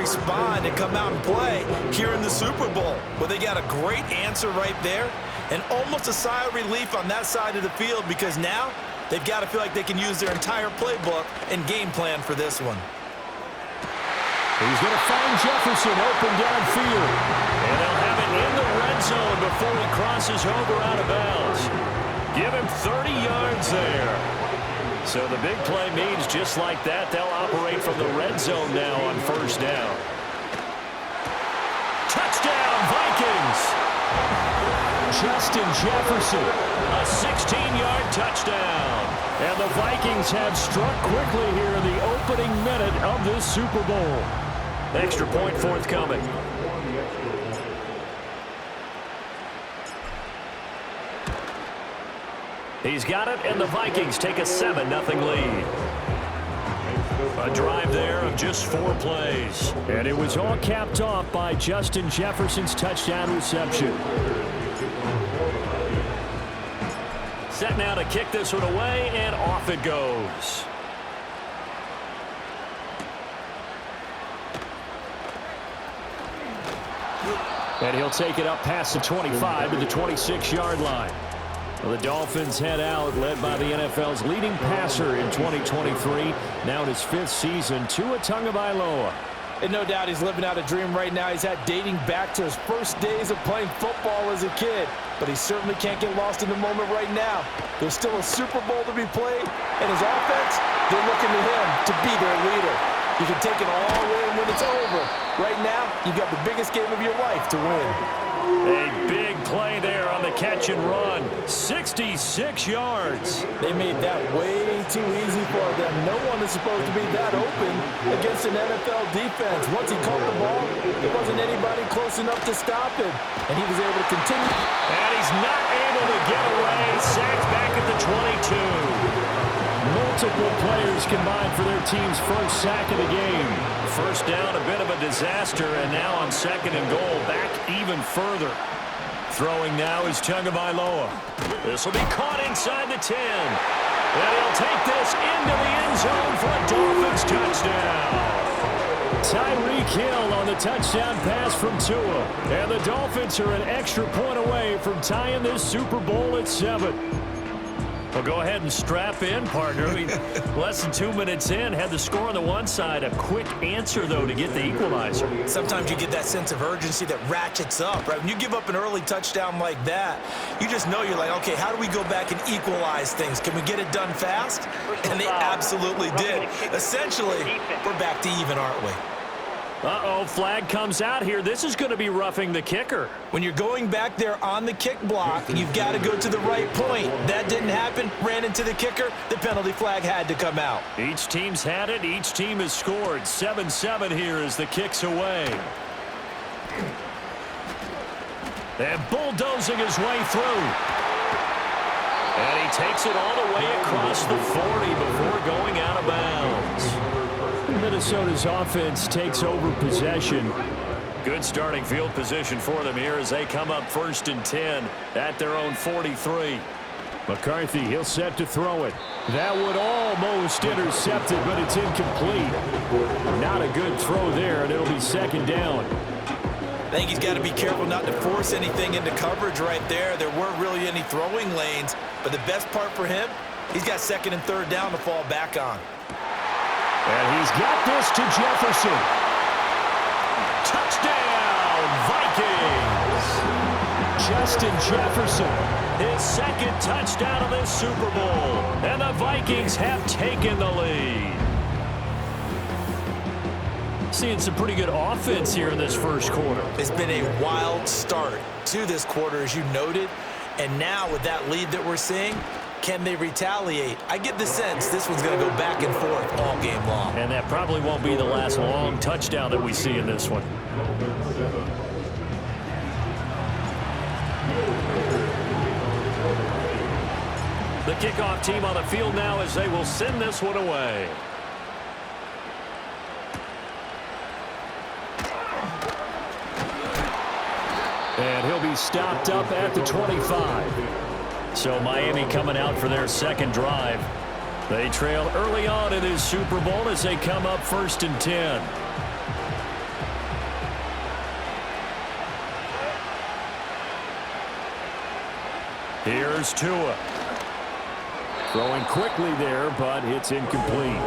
respond and come out and play here in the Super Bowl? Well, they got a great answer right there and almost a sigh of relief on that side of the field because now they've got to feel like they can use their entire playbook and game plan for this one. He's going to find Jefferson open downfield. And they'll have it in the red zone before he crosses over out of bounds. Give him 30 yards there. So the big play means just like that, they'll operate from the red zone now on first down. Touchdown, Vikings! Justin Jefferson, a 16-yard touchdown. And the Vikings have struck quickly here in the opening minute of this Super Bowl. Extra point forthcoming. He's got it, and the Vikings take a 7-0 lead. A drive there of just 4 plays. And it was all capped off by Justin Jefferson's touchdown reception. Set now to kick this one away, and off it goes. And he'll take it up past the 25 to the 26-yard line. Well, the Dolphins head out, led by the NFL's leading passer in 2023. Now in his 5th season, Tua Tagovailoa. And no doubt he's living out a dream right now. He's had dating back to his first days of playing football as a kid. But he certainly can't get lost in the moment right now. There's still a Super Bowl to be played. And his offense, they're looking to him to be their leader. You can take it all away when it's over. Right now, you've got the biggest game of your life to win. A big play there on the catch and run. 66 yards. They made that way too easy for them. No one is supposed to be that open against an NFL defense. Once he caught the ball, there wasn't anybody close enough to stop him. And he was able to continue. And he's not able to get away. Sacked back at the 22. Multiple players combined for their team's first sack of the game. First down, a bit of a disaster, and now on 2nd and goal, back even further. Throwing now is Tagovailoa. This will be caught inside the 10. And he'll take this into the end zone for a Dolphins touchdown. Tyreek Hill on the touchdown pass from Tua. And the Dolphins are an extra point away from tying this Super Bowl at 7. Well, go ahead and strap in, partner. Less than 2 minutes in, had the score on the one side. A quick answer, though, to get the equalizer. Sometimes you get that sense of urgency that ratchets up, right? When you give up an early touchdown like that, you just know you're like, okay, how do we go back and equalize things? Can we get it done fast? And they absolutely did. Essentially, we're back to even, aren't we? Uh-oh, flag comes out here. This is going to be roughing the kicker. When you're going back there on the kick block, you've got to go to the right point. That didn't happen. Ran into the kicker. The penalty flag had to come out. Each team's had it. Each team has scored. 7-7 here as the kick's away. And bulldozing his way through. And he takes it all the way across the 40 before going out of bounds. Minnesota's offense takes over possession. Good starting field position for them here as they come up 1st and 10 at their own 43. McCarthy, he'll set to throw it. That would almost intercept it, but it's incomplete. Not a good throw there, and it'll be 2nd down. I think he's got to be careful not to force anything into coverage right there. There weren't really any throwing lanes, but the best part for him, he's got 2nd and 3rd down to fall back on. And he's got this to Jefferson. Touchdown, Vikings! Justin Jefferson, his 2nd touchdown of this Super Bowl. And the Vikings have taken the lead. Seeing some pretty good offense here in this first quarter. It's been a wild start to this quarter, as you noted. And now with that lead that we're seeing, can they retaliate? I get the sense this one's going to go back and forth all game long. And that probably won't be the last long touchdown that we see in this one. The kickoff team on the field now as they will send this one away. And he'll be stopped up at the 25. So Miami coming out for their 2nd drive. They trail early on in this Super Bowl as they come up 1st and 10. Here's Tua. Throwing quickly there, but it's incomplete.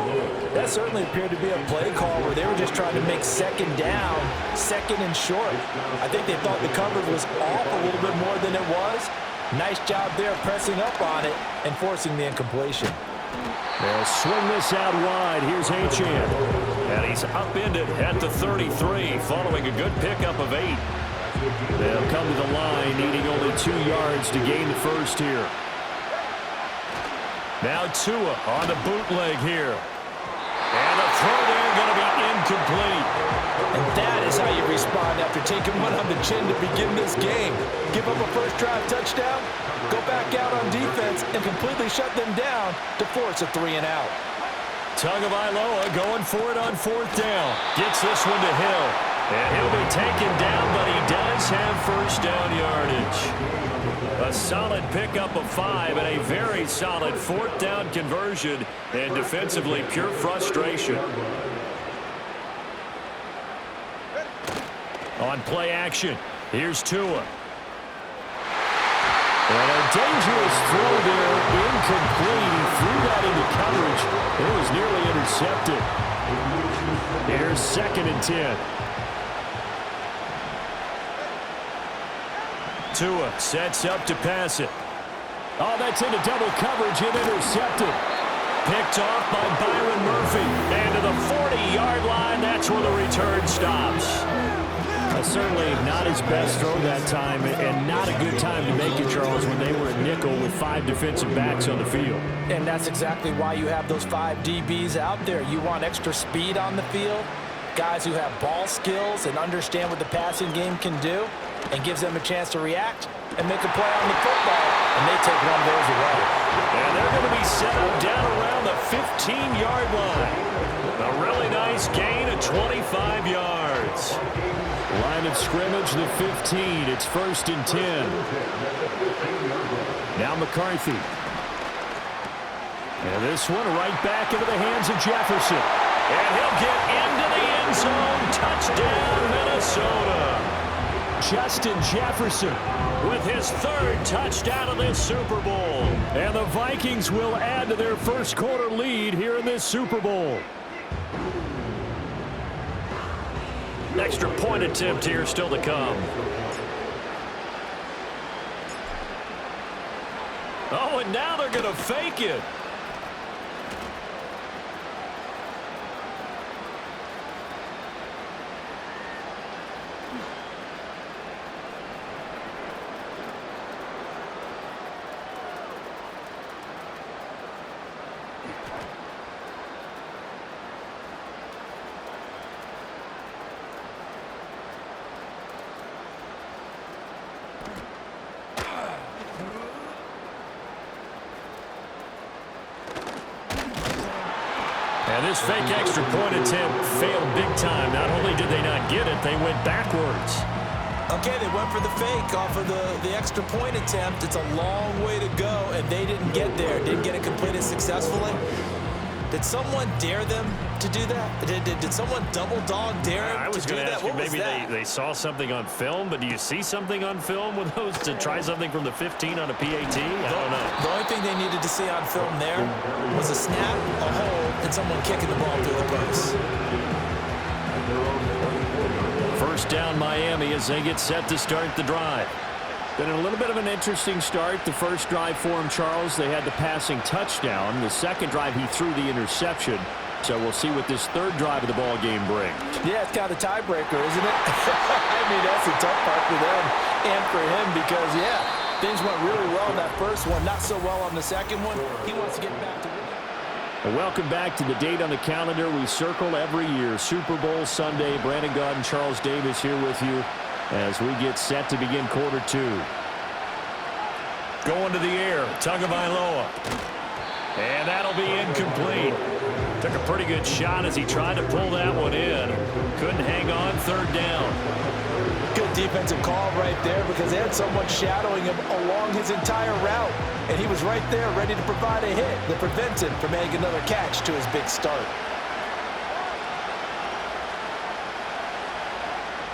That certainly appeared to be a play call where they were just trying to make second down, second and short. I think they thought the coverage was off a little bit more than it was. Nice job there pressing up on it and forcing the incompletion. They'll swing this out wide. Here's Achane. And he's upended at the 33, following a good pickup of 8. They'll come to the line, needing only 2 yards to gain the first here. Now Tua on the bootleg here. And the throw there going to be incomplete. And that is how you respond after taking one on the chin to begin this game. Give up a first drive touchdown, go back out on defense, and completely shut them down to force a 3 and out. Tagovailoa going for it on 4th down. Gets this one to Hill. And he'll be taken down, but he does have first down yardage. A solid pickup of 5 and a very solid 4th down conversion, and defensively pure frustration. On play action, here's Tua. And a dangerous throw there, incomplete. He threw that into coverage. It was nearly intercepted. Here's 2nd and 10. Tua sets up to pass it. Oh, that's into double coverage and intercepted. Picked off by Byron Murphy. And to the 40-yard line, that's where the return stops. Certainly not his best throw that time, and not a good time to make it, Charles, when they were at nickel with 5 defensive backs on the field. And that's exactly why you have those 5 DBs out there. You want extra speed on the field, guys who have ball skills and understand what the passing game can do, and gives them a chance to react and make a play on the football, and they take one of those away. And they're going to be set up down around the 15-yard line. A really nice gain of 25 yards. Line of scrimmage, the 15. It's 1st and 10. Now McCarthy. And this one right back into the hands of Jefferson. And he'll get into the end zone. Touchdown, Minnesota. Justin Jefferson with his 3rd touchdown of this Super Bowl. And the Vikings will add to their first quarter lead here in this Super Bowl. Extra point attempt here still to come. Oh, and now they're going to fake it. And this fake extra point attempt failed big time. Not only did they not get it, they went backwards. Okay, they went for the fake off of the extra point attempt. It's a long way to go, and they didn't get there. Didn't get it completed successfully. Did someone dare them to do that? Did someone double dog dare them to do that? I was going to ask you, maybe they saw something on film, but do you see something on film with those to try something from the 15 on a PAT? I don't know. The only thing they needed to see on film there was a snap, a hold, and someone kicking the ball through the post. First down Miami as they get set to start the drive. Been a little bit of an interesting start. The first drive for him, Charles, they had the passing touchdown. The second drive, he threw the interception. So we'll see what this 3rd drive of the ball game brings. Yeah, it's kind of a tiebreaker, isn't it? I mean, that's a tough part for them and for him because, yeah, things went really well in that first one, not so well on the second one. He wants to get back to winning. Well, welcome back to the date on the calendar we circle every year. Super Bowl Sunday. Brandon Gaud and Charles Davis here with you as we get set to begin quarter 2. Going to the air, Tagovailoa. And that'll be incomplete. Took a pretty good shot as he tried to pull that one in. Couldn't hang on, 3rd down. Good defensive call right there because they had someone shadowing him along his entire route. And he was right there ready to provide a hit that prevents him from making another catch to his big start.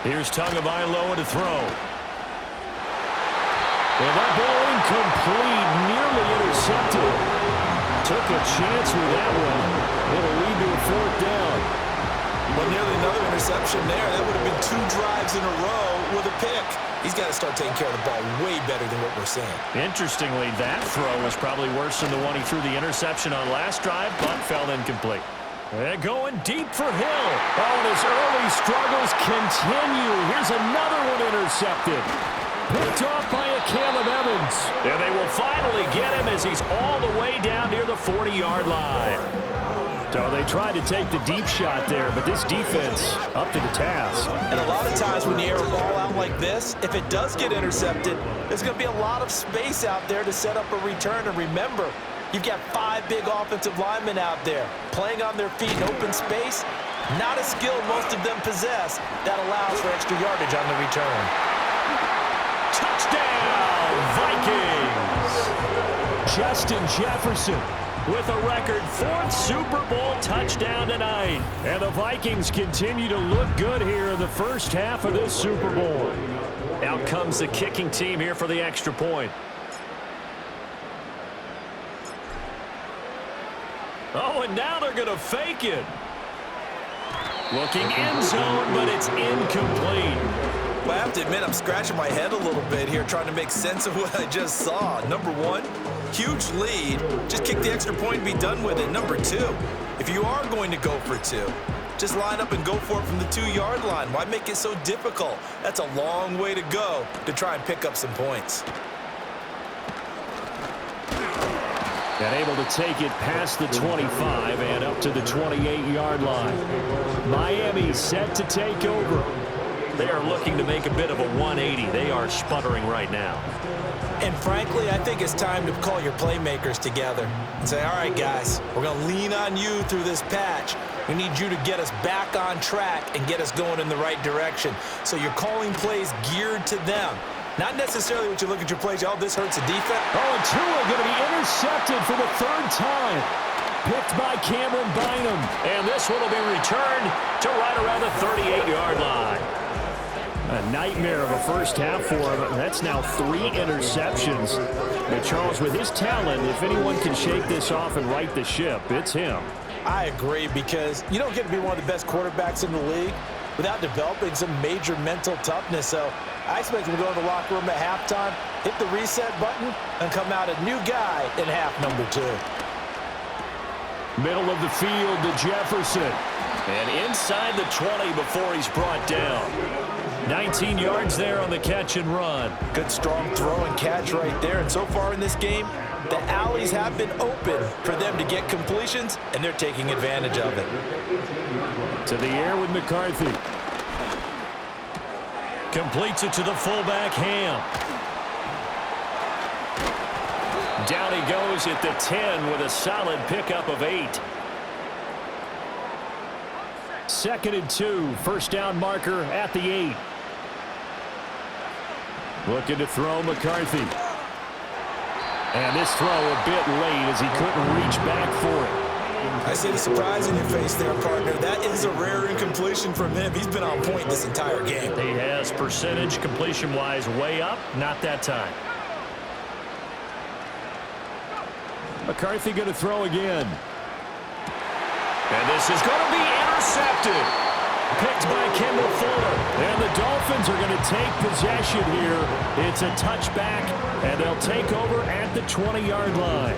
Here's Tagovailoa to throw. And that ball incomplete, nearly intercepted. Took a chance with that one. It'll lead to a fourth down. Well, nearly another interception there. That would have been 2 drives in a row with a pick. He's got to start taking care of the ball way better than what we're seeing. Interestingly, that throw was probably worse than the one he threw the interception on last drive, but fell incomplete. They're going deep for Hill. Oh, and his early struggles continue. Here's another one intercepted. Picked off by a Caleb Evans. And they will finally get him as he's all the way down near the 40-yard line. So they tried to take the deep shot there, but this defense up to the task. And a lot of times when you air a ball out like this, if it does get intercepted, there's going to be a lot of space out there to set up a return. And remember, you've got 5 big offensive linemen out there playing on their feet in open space. Not a skill most of them possess that allows for extra yardage on the return. Touchdown, Vikings! Justin Jefferson with a record 4th Super Bowl touchdown tonight. And the Vikings continue to look good here in the first half of this Super Bowl. Out comes the kicking team here for the extra point. Oh, and now they're going to fake it. Looking end zone, but it's incomplete. Well, I have to admit, I'm scratching my head a little bit here trying to make sense of what I just saw. Number 1, huge lead. Just kick the extra point and be done with it. Number 2, if you are going to go for 2, just line up and go for it from the 2-yard line. Why make it so difficult? That's a long way to go to try and pick up some points. And able to take it past the 25 and up to the 28-yard line. Miami set to take over. They are looking to make a bit of a 180. They are sputtering right now. And frankly, I think it's time to call your playmakers together and say, all right, guys, we're going to lean on you through this patch. We need you to get us back on track and get us going in the right direction. So you're calling plays geared to them. Not necessarily what you look at your plays, oh, this hurts the defense. Oh, and Tua going to be intercepted for the 3rd time. Picked by Cameron Bynum. And this one will be returned to right around the 38-yard line. A nightmare of a first half for him. That's now 3 interceptions. But Charles, with his talent, if anyone can shake this off and right the ship, it's him. I agree, because you don't get to be one of the best quarterbacks in the league without developing some major mental toughness. So I expect him to go in the locker room at halftime, hit the reset button, and come out a new guy in half number 2. Middle of the field to Jefferson. And inside the 20 before he's brought down. 19 yards there on the catch and run. Good strong throw and catch right there. And so far in this game, the alleys have been open for them to get completions, and they're taking advantage of it. To the air with McCarthy. Completes it to the fullback, Ham. Down he goes at the 10 with a solid pickup of 8. 2nd and 2. First down marker at the 8. Looking to throw McCarthy. And this throw a bit late as he couldn't reach back for it. I see the surprise in your face there, partner. That is a rare incompletion from him. He's been on point this entire game. He has percentage completion-wise way up. Not that time. McCarthy going to throw again. And this is going to be intercepted. Picked by Kendall Fuller. And the Dolphins are going to take possession here. It's a touchback, and they'll take over at the 20-yard line.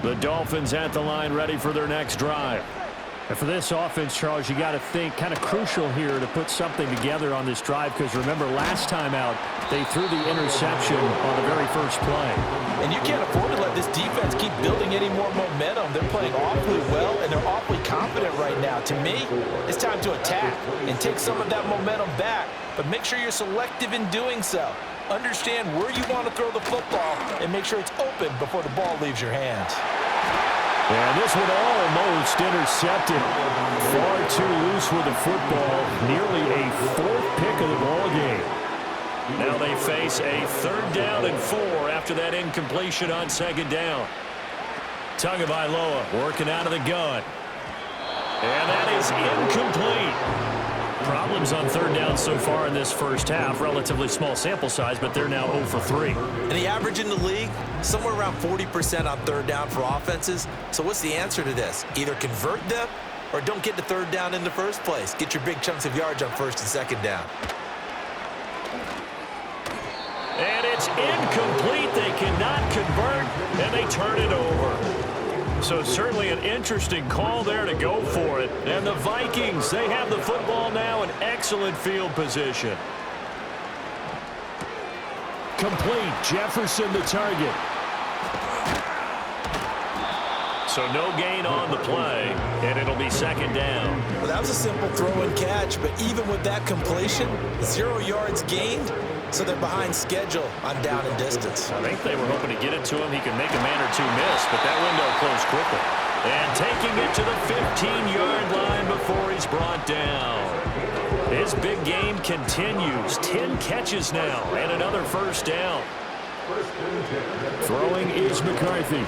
The Dolphins at the line ready for their next drive. And for this offense, Charles, you got to think kind of crucial here to put something together on this drive, because remember last time out they threw the interception on the very first play. And you can't afford to let this defense keep building any more momentum. They're playing awfully well, and they're awfully confident right now. To me, it's time to attack and take some of that momentum back, but make sure you're selective in doing so. Understand where you want to throw the football and make sure it's open before the ball leaves your hands. And this one almost intercepted. Far too loose with the football. Nearly a 4th pick of the ball game. Now they face a 3rd down and 4 after that incompletion on 2nd down. Tagovailoa working out of the gun. And that is incomplete. Problems on third down so far in this first half. Relatively small sample size, but they're now 0 for 3. And the average in the league, somewhere around 40% on third down for offenses. So what's the answer to this? Either convert them or don't get to third down in the first place. Get your big chunks of yards on first and second down. And it's incomplete. They cannot convert, and they turn it over. So certainly an interesting call there to go for it. And the Vikings, they have the football now in excellent field position. Complete. Jefferson the target. So no gain on the play, and it'll be second down. Well, that was a simple throw and catch, but even with that completion, 0 yards gained, so they're behind schedule on down and distance. I think they were hoping to get it to him. He could make a man or two miss, but that window closed quickly. And taking it to the 15-yard line before he's brought down. His big game continues. 10 catches now and another first down. Throwing is McCarthy.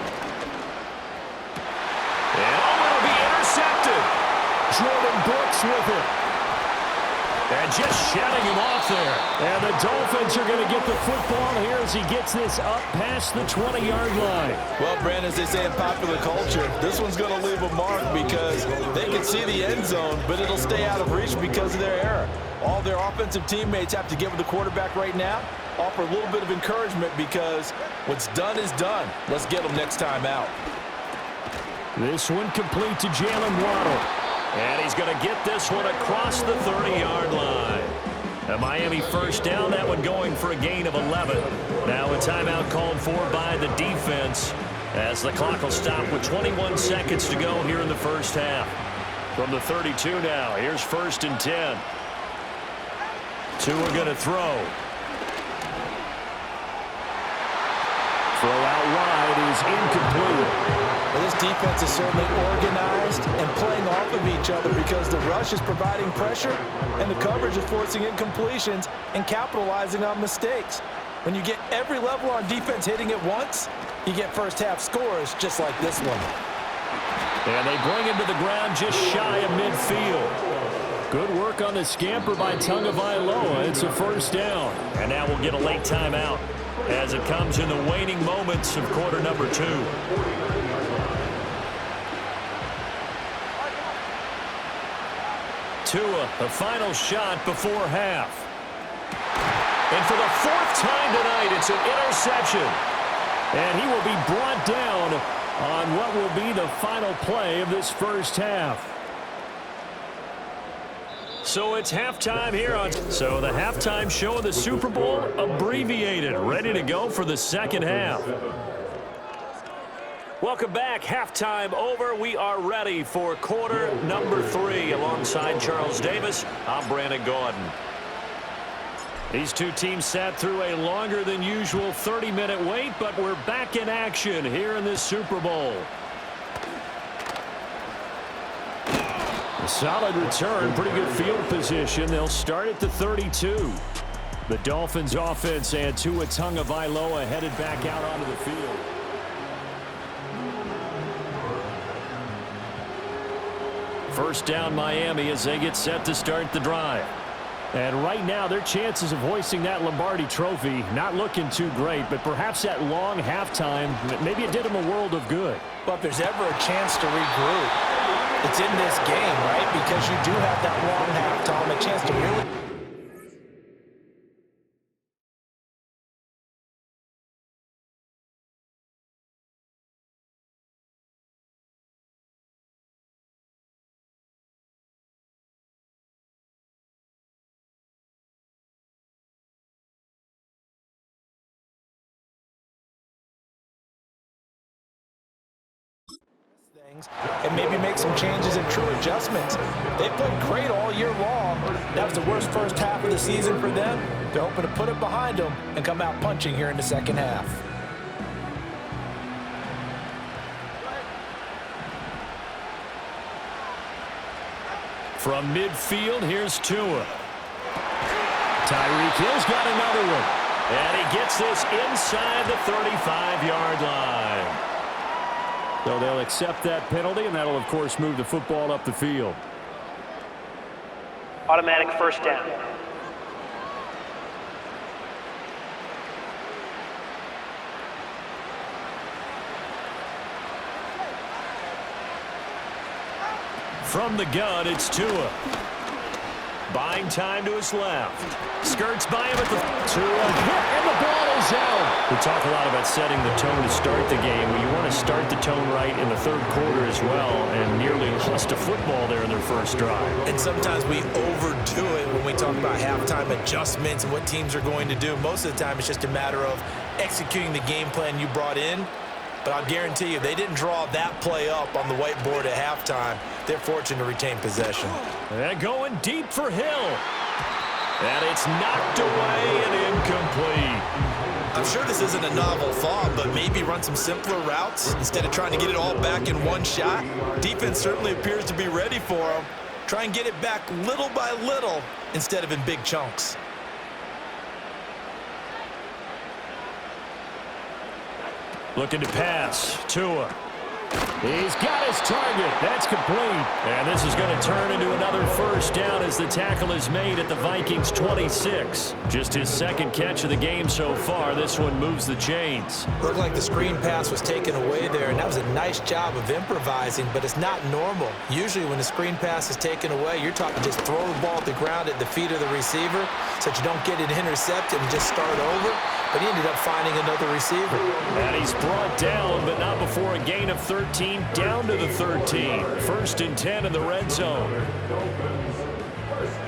And it'll be intercepted. Jordan Brooks with it. And just shedding him off there. And the Dolphins are going to get the football here as he gets this up past the 20-yard line. Well, Brandon, as they say in popular culture, this one's going to leave a mark because they can see the end zone, but it'll stay out of reach because of their error. All their offensive teammates have to give the quarterback right now, offer a little bit of encouragement because what's done is done. Let's get them next time out. This one complete to Jalen Waddle. And he's going to get this one across the 30-yard line. A Miami first down, that one going for a gain of 11. Now a timeout called for by the defense as the clock will stop with 21 seconds to go here in the first half. From the 32 now, here's first and 10. Two are going to throw. Throw out wide is incomplete. Well, this defense is certainly organized and playing off of each other because the rush is providing pressure and the coverage is forcing incompletions and capitalizing on mistakes. When you get every level on defense hitting at once, you get first half scores just like this one. And they bring him to the ground just shy of midfield. Good work on the scamper by Tagovailoa. It's a first down. And now we'll get a late timeout as it comes in the waning moments of quarter number 2. Tua, the final shot before half. And for the 4th time tonight, it's an interception. And he will be brought down on what will be the final play of this first half. So it's halftime here on. So the halftime show of the Super Bowl abbreviated, ready to go for the second half. Welcome back. Halftime over. We are ready for quarter number 3. Alongside Charles Davis, I'm Brandon Gordon. These two teams sat through a longer than usual 30-minute wait, but we're back in action here in this Super Bowl. A solid return, pretty good field position. They'll start at the 32. The Dolphins offense and Tua Tagovailoa headed back out onto the field. First down Miami as they get set to start the drive. And right now, their chances of hoisting that Lombardi trophy not looking too great, but perhaps that long halftime, maybe it did them a world of good. But if there's ever a chance to regroup, it's in this game, right? Because you do have that long halftime, a chance to really... and maybe make some changes and true adjustments. They played great all year long. That was the worst first half of the season for them. They're hoping to put it behind them and come out punching here in the second half. From midfield, here's Tua. Tyreek Hill's got another one. And he gets this inside the 35-yard line. So they'll accept that penalty, and that'll, of course, move the football up the field. Automatic first down. From the gun, it's Tua. Buying time to his left. Skirts by him at the Tua hit, and the ball is out. We talk a lot about setting the tone to start the game. Well, you want to start the tone right in the third quarter as well, and nearly lost a football there in their first drive. And sometimes we overdo it when we talk about halftime adjustments and what teams are going to do. Most of the time, it's just a matter of executing the game plan you brought in. But I'll guarantee you, they didn't draw that play up on the whiteboard at halftime. They're fortunate to retain possession. And going deep for Hill. And it's knocked away and incomplete. I'm sure this isn't a novel thought, but maybe run some simpler routes instead of trying to get it all back in one shot. Defense certainly appears to be ready for them. Try and get it back little by little instead of in big chunks. Looking to pass. Tua. He's got his target. That's complete. And this is going to turn into another first down as the tackle is made at the Vikings 26. Just his second catch of the game so far. This one moves the chains. Looked like the screen pass was taken away there, and that was a nice job of improvising, but it's not normal. Usually when the screen pass is taken away, you're talking just throw the ball at the ground at the feet of the receiver so that you don't get it intercepted and just start over. But he ended up finding another receiver. And he's brought down, but not before a gain of 13, down to the 13. First and 10 in the red zone. First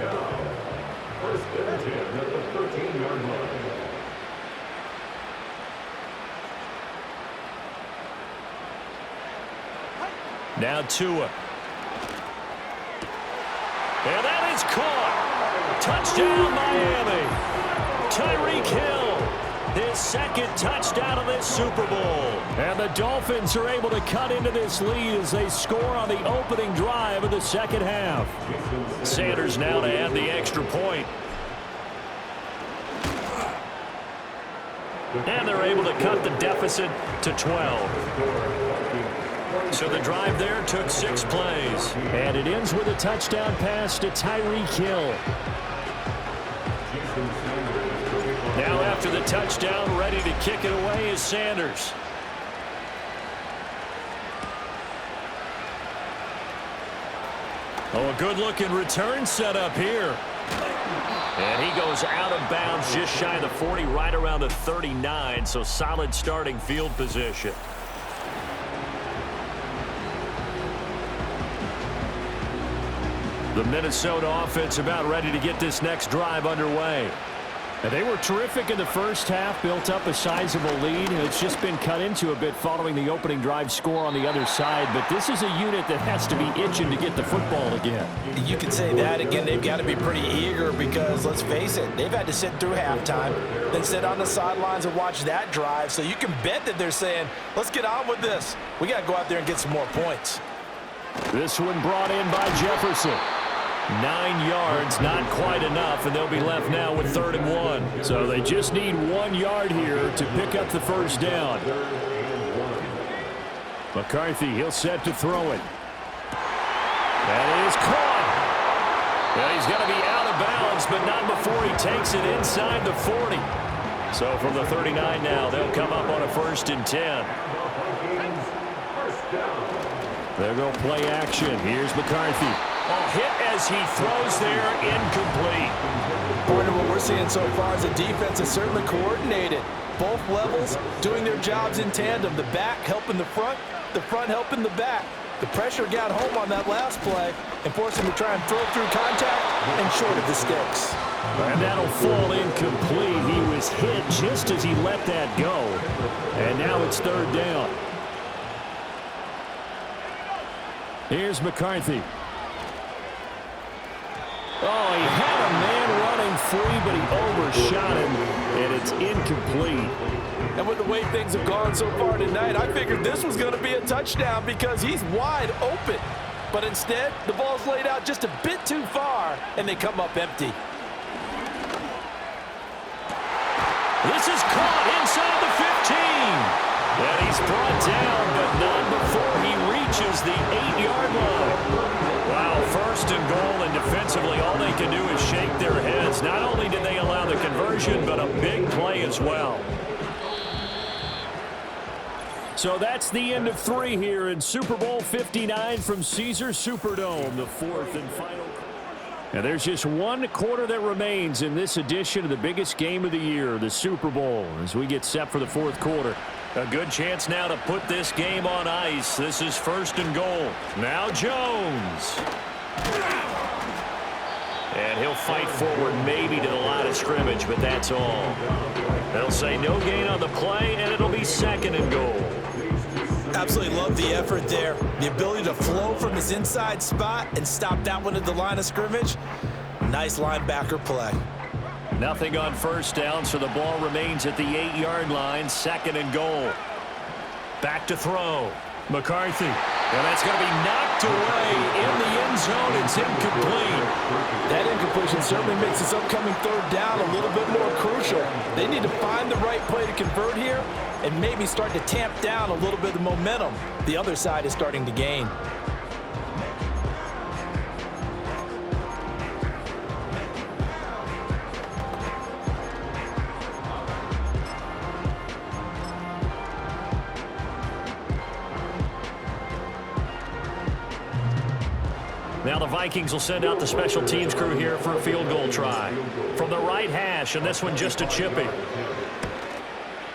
and 10 at the 13-yard line. Now Tua. And that is caught. Touchdown, Miami. Tyreek Hill. His second touchdown of this Super Bowl. And the Dolphins are able to cut into this lead as they score on the opening drive of the second half. Sanders now to add the extra point. And they're able to cut the deficit to 12. So the drive there took 6 plays. And it ends with a touchdown pass to Tyreek Hill. Now after the touchdown, ready to kick it away is Sanders. Oh, a good-looking return set up here. And he goes out of bounds just shy of the 40, right around the 39, so solid starting field position. The Minnesota offense about ready to get this next drive underway. And they were terrific in the first half, built up a sizable lead. It's just been cut into a bit following the opening drive score on the other side. But this is a unit that has to be itching to get the football again. You could say that again. They've got to be pretty eager because, let's face it, they've had to sit through halftime, then sit on the sidelines and watch that drive. So you can bet that they're saying, let's get on with this. We got to go out there and get some more points. This one brought in by Jefferson. 9 yards, not quite enough, and they'll be left now with 3rd and 1. So they just need 1 yard here to pick up the first down. McCarthy, he'll set to throw it. That is caught. Well, he's going to be out of bounds, but not before he takes it inside the 40. So from the 39 now, they'll come up on a 1st and 10. They'll go play action. Here's McCarthy. A hit as he throws there, incomplete. Part of what we're seeing so far is the defense is certainly coordinated. Both levels doing their jobs in tandem. The back helping the front helping the back. The pressure got home on that last play and forced him to try and throw through contact and short of the sticks. And that'll fall incomplete. He was hit just as he let that go. And now it's 3rd down. Here's McCarthy. Oh, he had a man running free, but he overshot him, and it's incomplete. And with the way things have gone so far tonight, I figured this was going to be a touchdown because he's wide open. But instead, the ball's laid out just a bit too far, and they come up empty. This is caught inside the 15. And he's brought down, but not before he reaches the 8-yard line. Wow, first first and goal, and defensively all they can do is shake their heads. Not only did they allow the conversion, but a big play as well. So that's the end of 3 here in Super Bowl 59 from Caesars Superdome, the 4th and final. And there's just 1 quarter that remains in this edition of the biggest game of the year, the Super Bowl, as we get set for the 4th quarter. A good chance now to put this game on ice. This is first and goal. Now Jones. And he'll fight forward maybe to the line of scrimmage, but that's all. They'll say no gain on the play, and it'll be second and goal. Absolutely love the effort there. The ability to flow from his inside spot and stop that one at the line of scrimmage. Nice linebacker play. Nothing on first down, so the ball remains at the 8-yard line, second and goal. Back to throw. McCarthy. And that's going to be knocked away in the end zone. It's incomplete. That incompletion certainly makes this upcoming 3rd down a little bit more crucial. They need to find the right play to convert here and maybe start to tamp down a little bit of momentum the other side is starting to gain. Now the Vikings will send out the special teams crew here for a field goal try. From the right hash, and this one just a chippy.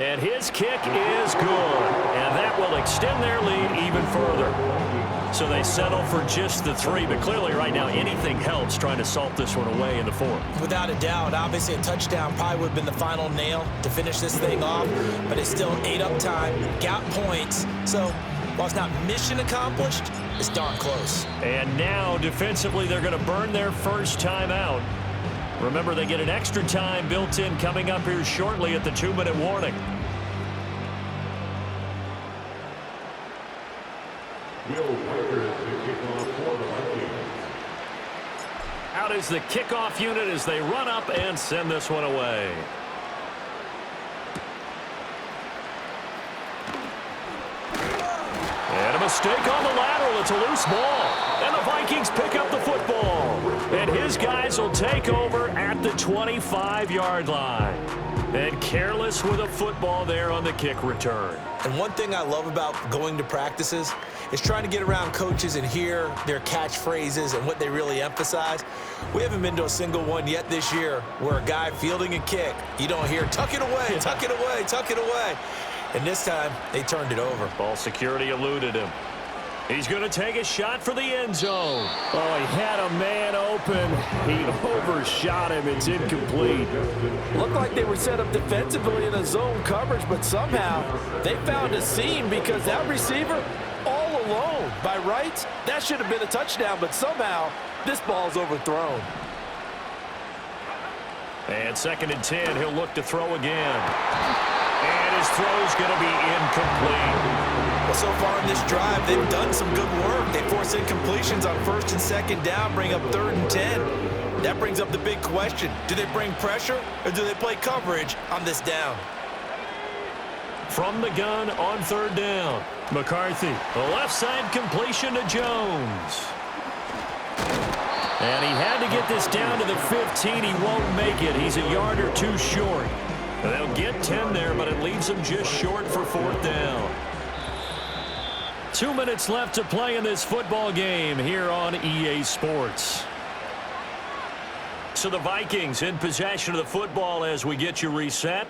And his kick is good. And that will extend their lead even further. So they settle for just the 3, but clearly right now anything helps trying to salt this one away in the 4th. Without a doubt, obviously a touchdown probably would have been the final nail to finish this thing off, but it's still ate up time, got points. So while it's not mission accomplished, it's darn close. And now defensively they're going to burn their first time out. Remember, they get an extra time built in coming up here shortly at the 2-minute warning. Out is the kickoff unit as they run up and send this one away. And a mistake on the lateral. It's a loose ball. And the Vikings pick up the football. And his guys will take over at the 25-yard line. And careless with a football there on the kick return. And one thing I love about going to practices is trying to get around coaches and hear their catchphrases and what they really emphasize. We haven't been to a single one yet this year where a guy fielding a kick, you don't hear, tuck it away, tuck it away, tuck it away. And this time, they turned it over. Ball security eluded him. He's going to take a shot for the end zone. Oh, he had a man open. He overshot him. It's incomplete. Looked like they were set up defensively in a zone coverage, but somehow they found a seam because that receiver all alone. By rights, that should have been a touchdown, but somehow this ball's overthrown. And second and 10, he'll look to throw again. And his throw's going to be incomplete. Well, so far in this drive, they've done some good work. They force incompletions on first and second down, bring up 3rd and 10. That brings up the big question. Do they bring pressure or do they play coverage on this down? From the gun on 3rd down, McCarthy, the left side completion to Jones. And he had to get this down to the 15. He won't make it. He's a yard or 2 short. They'll get 10 there, but it leaves them just short for 4th down. 2 minutes left to play in this football game here on EA Sports. So the Vikings in possession of the football as we get you reset.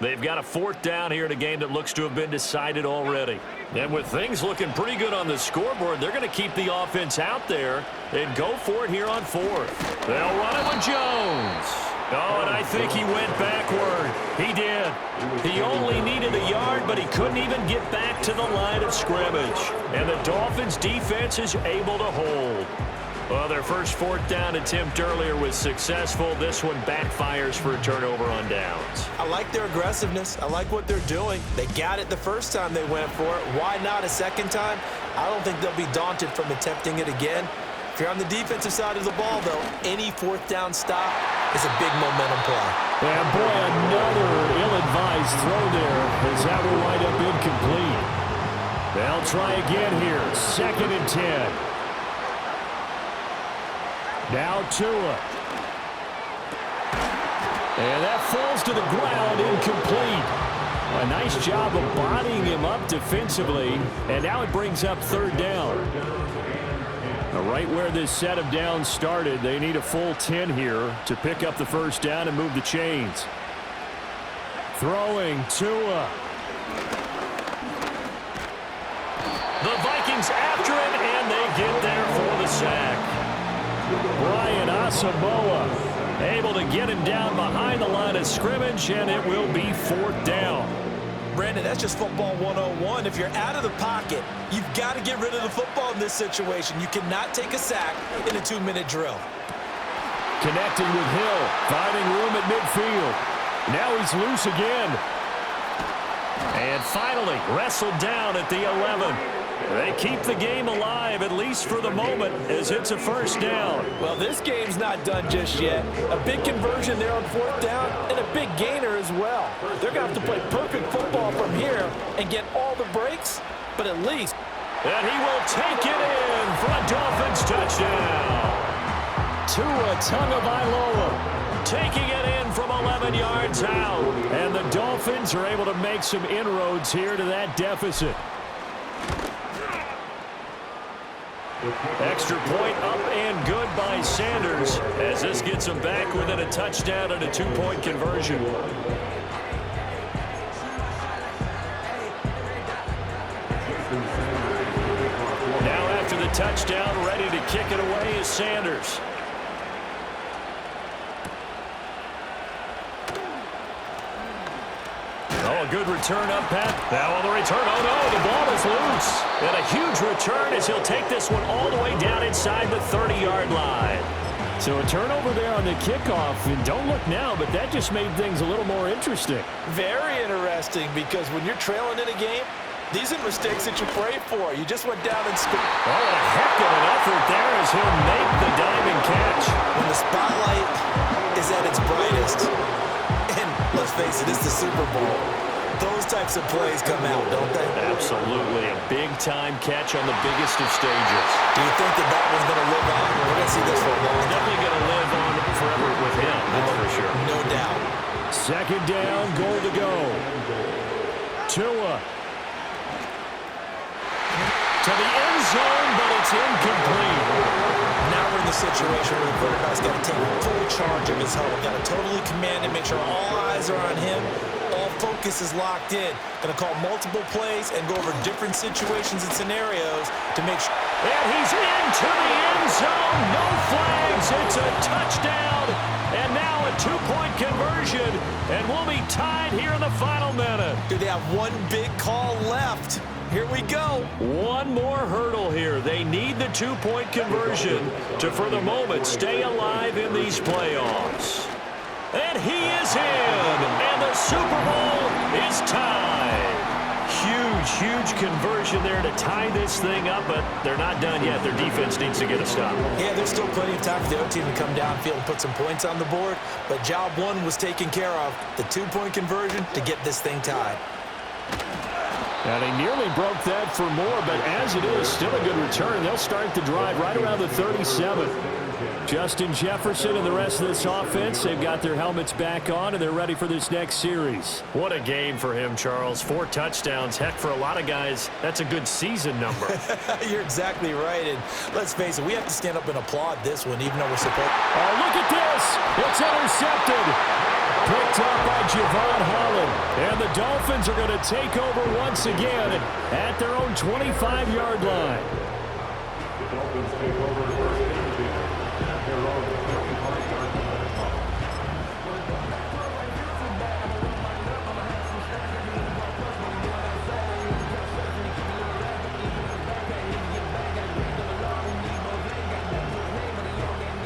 They've got a 4th down here in a game that looks to have been decided already. And with things looking pretty good on the scoreboard, they're going to keep the offense out there and go for it here on 4th. They'll run it with Jones. Oh, and I think he went backward. He did. He only needed a yard, but he couldn't even get back to the line of scrimmage. And the Dolphins' defense is able to hold. Well, their first 4th down attempt earlier was successful. This one backfires for a turnover on downs. I like their aggressiveness. I like what they're doing. They got it the first time they went for it. Why not a second time? I don't think they'll be daunted from attempting it again. If you're on the defensive side of the ball, though, any 4th down stop is a big momentum play. And boy, another ill-advised throw there as that will wind up incomplete. They'll try again here. 2nd and 10. Now Tua. And that falls to the ground, incomplete. A nice job of bodying him up defensively, and now it brings up third down. Now right where this set of downs started, they need a full 10 here to pick up the first down and move the chains. Throwing Tua. The Vikings after him, and they get there for the sack. Brian Asamoah able to get him down behind the line of scrimmage, and it will be fourth down. Brandon, that's just football 101. If you're out of the pocket, you've got to get rid of the football in this situation. You cannot take a sack in a 2-minute drill. Connecting with Hill, finding room at midfield. Now he's loose again. And finally, wrestled down at the 11. They keep the game alive, at least for the moment, as it's a first down. Well, this game's not done just yet. A big conversion there on fourth down and a big gainer as well. They're going to have to play perfect football from here and get all the breaks, but at least. And he will take it in for a Dolphins touchdown. Tua Tagovailoa taking it in from 11 yards out. And the Dolphins are able to make some inroads here to that deficit. Extra point up and good by Sanders as this gets him back within a touchdown and a 2-point conversion. Now after the touchdown, ready to kick it away is Sanders. Oh, a good return up, Pat. Now on the return. Oh, no, the ball is loose. And a huge return as he'll take this one all the way down inside the 30-yard line. So a turnover there on the kickoff, and don't look now, but that just made things a little more interesting. Very interesting, because when you're trailing in a game, these are mistakes that you pray for. You just went down and scored. Oh, a heck of an effort there as he'll make the diamond catch. When the spotlight is at its brightest, and let's face it, it's the Super Bowl, those types of plays come out, don't they? Absolutely. A big-time catch on the biggest of stages. Do you think that that one's going to live on? We're going to see this for a long time. Definitely going to live on forever with him, that's for sure. No doubt. Second down, goal to go. Tua. To the end zone, but it's incomplete. Now we're in the situation where the quarterback's got to take full charge of his huddle. Got to totally command and make sure all eyes are on him. All focus is locked in. Going to call multiple plays and go over different situations and scenarios to make sure. And he's into the end zone. No flags. It's a touchdown. And now a 2-point conversion. And we'll be tied here in the final minute. Do they have one big call left? Here we go. One more hurdle here. They need the 2-point conversion to, for the moment, stay alive in these playoffs. And he is in. And the Super Bowl is tied. Huge conversion there to tie this thing up, but they're not done yet. Their defense needs to get a stop. Yeah, there's still plenty of time for the other team to come downfield and put some points on the board, but job one was taken care of. The 2-point conversion to get this thing tied. Now, they nearly broke that for more, but as it is, still a good return. They'll start the drive right around the 37. Justin Jefferson and the rest of this offense, they've got their helmets back on, and they're ready for this next series. What a game for him, Charles. 4 touchdowns. Heck, for a lot of guys, that's a good season number. You're exactly right, and let's face it, we have to stand up and applaud this one, even though we're supposed. Oh, look at this! It's intercepted! Picked up by Javon Holland. And the Dolphins are going to take over once again at their own 25-yard line. The Dolphins take over first and 10 at their own 25-yard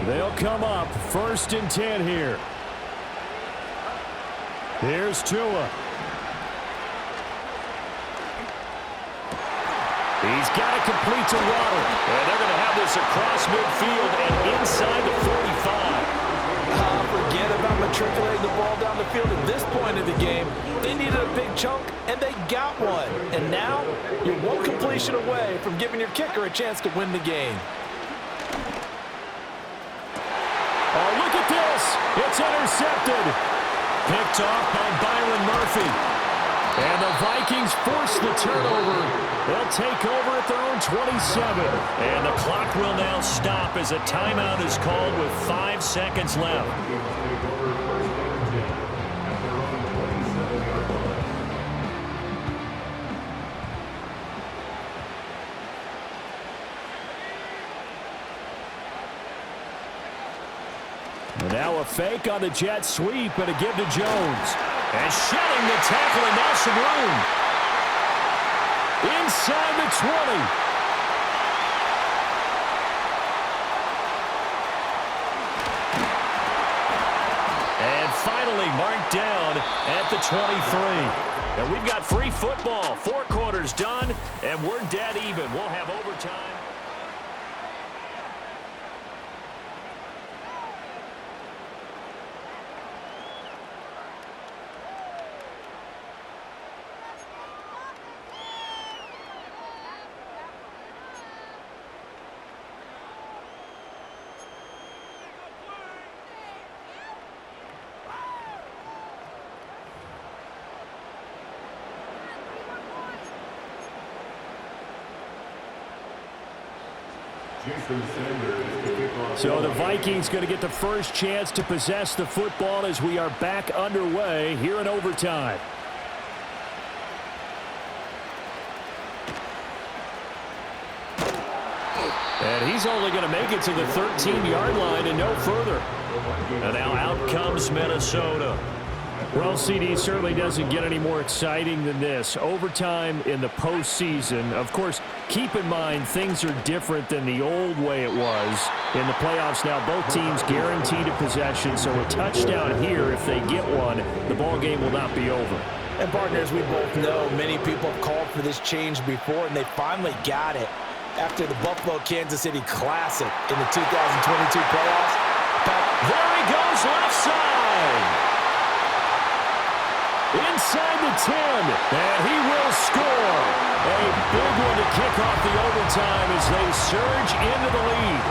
line. They'll come up first and 10 here. Here's Tua. He's got it complete to Waddle. And they're going to have this across midfield and inside the 45. Forget about matriculating the ball down the field at this point of the game. They needed a big chunk, and they got one. And now, you're one completion away from giving your kicker a chance to win the game. It's intercepted. Picked off by Byron Murphy. And the Vikings force the turnover. They'll take over at their own 27. And the clock will now stop as a timeout is called with 5 seconds left. And now a fake on the jet sweep and a give to Jones. And shedding the tackle, and now some room. Inside the 20. And finally marked down at the 23. And we've got free football. 4 quarters done, and we're dead even. We'll have overtime. So the Vikings going to get the first chance to possess the football as we are back underway here in overtime. And he's only going to make it to the 13-yard line and no further. And now out comes Minnesota. Well, CD, certainly doesn't get any more exciting than this. Overtime in the postseason. Of course, keep in mind things are different than the old way it was. In the playoffs now, both teams guaranteed a possession, so a touchdown here, if they get one, the ball game will not be over. And partners, we both know many people have called for this change before, and they finally got it after the Buffalo-Kansas City Classic in the 2022 playoffs. There he goes, left side. Inside the 10, and he will score. A big one to kick off the overtime as they surge into the lead.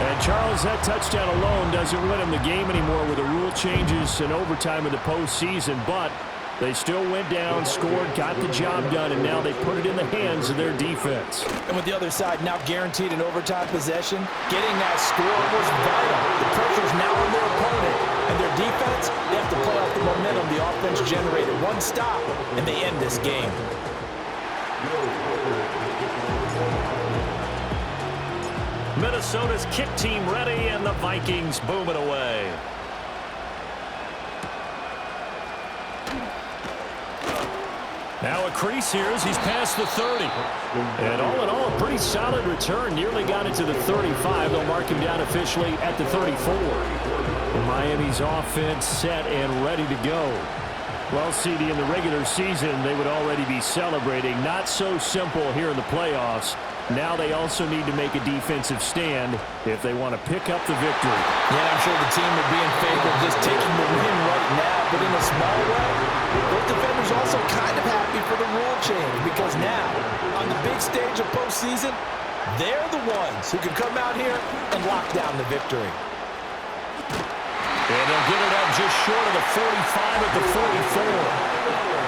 And Charles, that touchdown alone doesn't win him the game anymore with the rule changes in overtime in the postseason, but they still went down, scored, got the job done, and now they put it in the hands of their defense. And with the other side now guaranteed an overtime possession, getting that score was vital. The pressure's now on their opponent, and their defense, they have to play off the momentum the offense generated. One stop, and they end this game. Minnesota's kick team ready, and the Vikings booming away. Now a crease here as he's past the 30. And all in all, a pretty solid return. Nearly got it to the 35. They'll mark him down officially at the 34. Miami's offense set and ready to go. Well, CD, in the regular season, they would already be celebrating. Not so simple here in the playoffs. Now they also need to make a defensive stand if they want to pick up the victory. Yeah, I'm sure the team would be in favor of just taking the win right now, but in a small way, those defenders also kind of happy for the rule change because now, on the big stage of postseason, they're the ones who can come out here and lock down the victory. And they'll get it up just short of the 45 at the 44.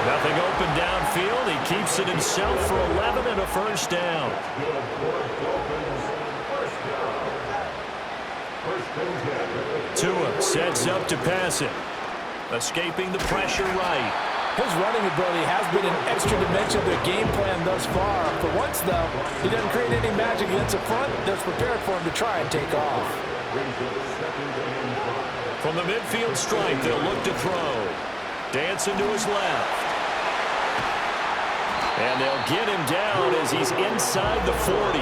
Nothing open downfield. He keeps it himself for 11 and a first down. Tua sets up to pass it. Escaping the pressure right. His running ability has been an extra dimension of their game plan thus far. For once, though, he doesn't create any magic against the front that's prepared for him to try and take off. From the midfield stripe, they'll look to throw. Dancing to his left. And they'll get him down as he's inside the 40.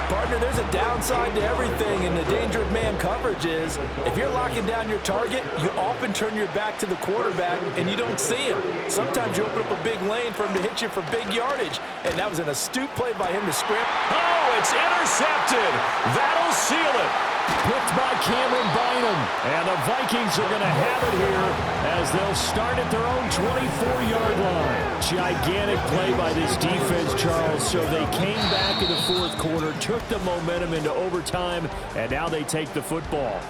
Partner, there's a downside to everything, and the danger of man coverage is if you're locking down your target, you often turn your back to the quarterback, and you don't see him. Sometimes you open up a big lane for him to hit you for big yardage, and that was an astute play by him to scrimp. Oh, it's intercepted. That'll seal it. Picked by Cameron Bynum. And the Vikings are going to have it here as they'll start at their own 24-yard line. Gigantic play by this defense, Charles. So they came back in the fourth quarter, took the momentum into overtime, and now they take the football.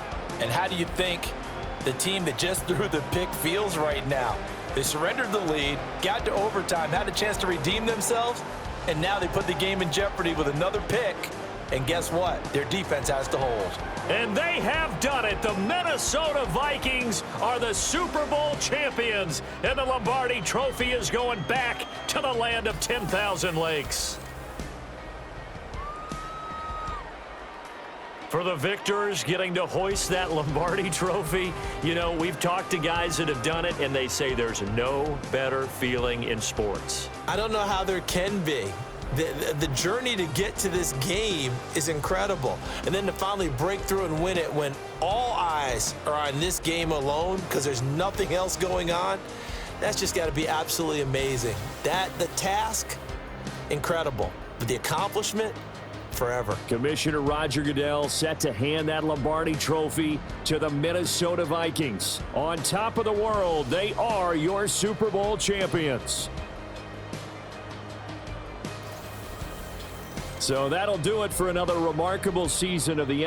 And how do you think the team that just threw the pick feels right now? They surrendered the lead, got to overtime, had a chance to redeem themselves, and now they put the game in jeopardy with another pick. And guess what? Their defense has to hold. And they have done it. The Minnesota Vikings are the Super Bowl champions, and the Lombardi Trophy is going back to the land of 10,000 lakes. For the victors getting to hoist that Lombardi Trophy, you know, we've talked to guys that have done it, and they say there's no better feeling in sports. I don't know how there can be. The journey to get to this game is incredible. And then to finally break through and win it when all eyes are on this game alone because there's nothing else going on, that's just got to be absolutely amazing. The task, incredible. But the accomplishment, forever. Commissioner Roger Goodell set to hand that Lombardi Trophy to the Minnesota Vikings. On top of the world, they are your Super Bowl champions. So that'll do it for another remarkable season of the